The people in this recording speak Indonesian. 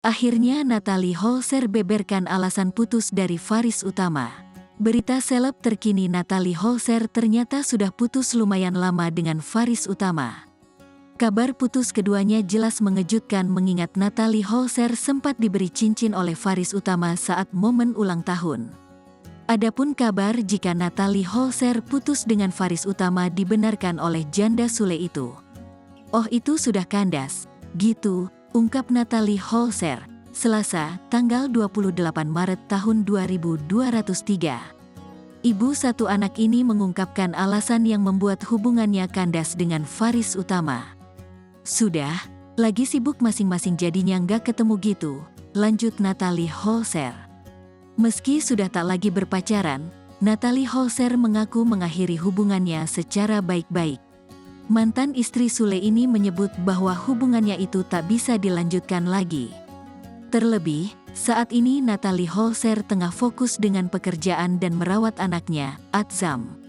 Akhirnya Natalie Holzer beberkan alasan putus dari Faris Utama. Berita seleb terkini, Natalie Holzer ternyata sudah putus lumayan lama dengan Faris Utama. Kabar putus keduanya jelas mengejutkan mengingat Natalie Holzer sempat diberi cincin oleh Faris Utama saat momen ulang tahun. Adapun kabar jika Natalie Holzer putus dengan Faris Utama dibenarkan oleh janda Sule itu. "Oh, itu sudah kandas," gitu, ungkap Natalie Holzer, Selasa, tanggal 28 Maret tahun 2203. Ibu satu anak ini mengungkapkan alasan yang membuat hubungannya kandas dengan Faris Utama. "Sudah, lagi sibuk masing-masing jadinya nggak ketemu gitu," lanjut Natalie Holzer. Meski sudah tak lagi berpacaran, Natalie Holzer mengaku mengakhiri hubungannya secara baik-baik. Mantan istri Sule ini menyebut bahwa hubungannya itu tak bisa dilanjutkan lagi. Terlebih, saat ini Natalie Holzer tengah fokus dengan pekerjaan dan merawat anaknya, Atzam.